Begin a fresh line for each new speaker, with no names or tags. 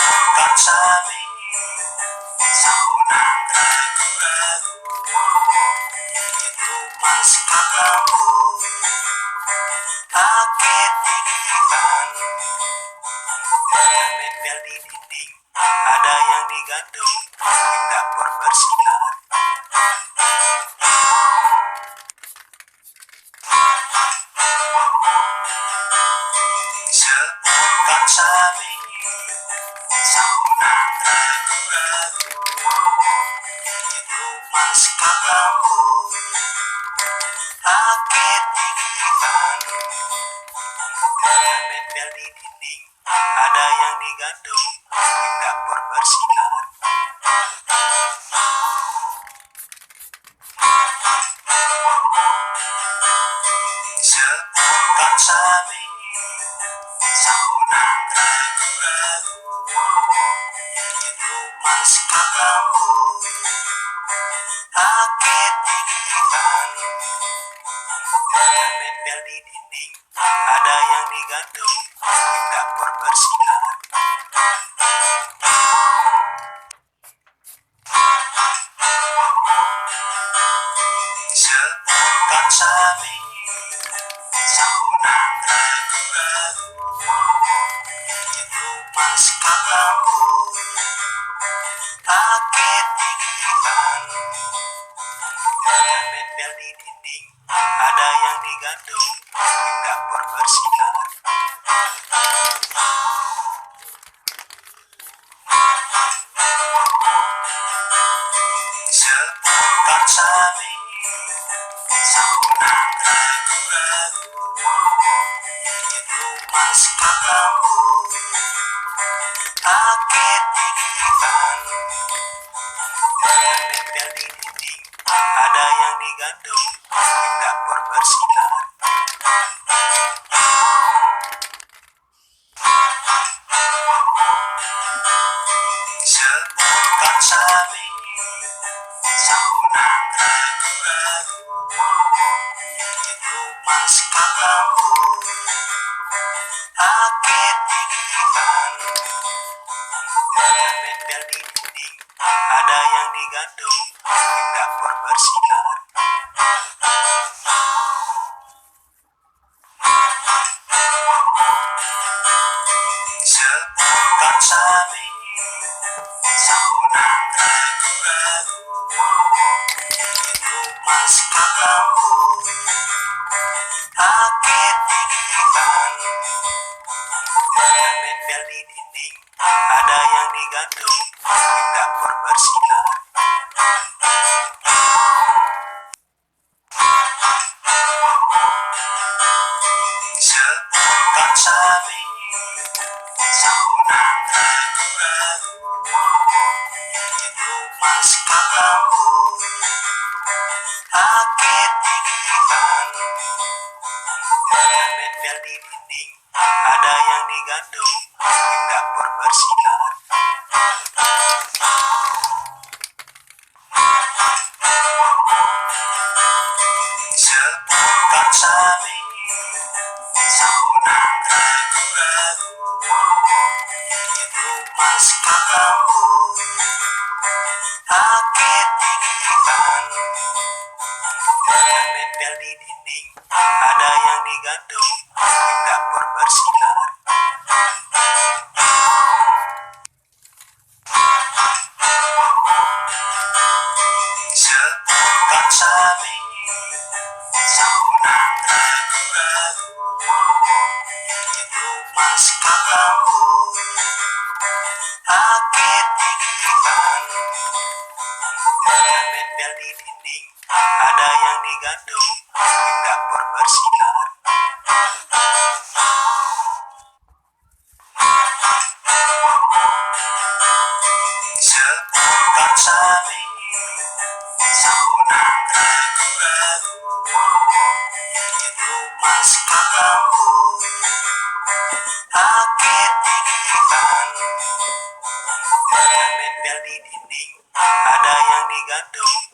Semekat sami saunang ragu-ragu itu mas kataku kaget dirikan yang nempel di dinding ada yang digantung di dapur bersinar. Semekat sami saunang ragu-ragu itu mas kataku kaget dirikan yang nempel di dinding ada yang digantung di dapur bersinar. Semekat sami saunang ragu-ragu itu mas kataku kaget dirikan yang nempel di dinding ada yang digantung di dapur bersinar. Semekat sami saunang ragu-ragu itu mas kataku kaget dirikan yang nempel di dinding ada yang digantung di dapur bersinar. Semekat sami saunang ragu-ragu itu mas kataku kaget dirikan yang nempel di dinding ada yang digantung di dapur bersinar. Semekat sami saunang ragu-ragu itu mas kataku kaget dirikan yang nempel di dinding ada yang digantung di dapur bersinar. Semekat sami saunang ragu-ragu itu mas kataku kaget dirikan yang nempel di dinding ada yang digantung di dapur bersinar. Semekat sami saunang ragu-ragu itu mas kataku kaget dirikan yang nempel di dinding ada yang digantung di dapur bersinar. Semekat sami saunang ragu-ragu itu mas kataku kaget dirikan yang nempel di dinding ada yang digantung di dapur bersinar. Semekat sami saunang ragu-ragu itu mas kataku kaget dirikan yang nempel di dinding ada yang digantung di dapur bersinar. Semekat sami saunang ragu-ragu itu mas kataku kaget dirikan yang nempel di dinding ada yang digantung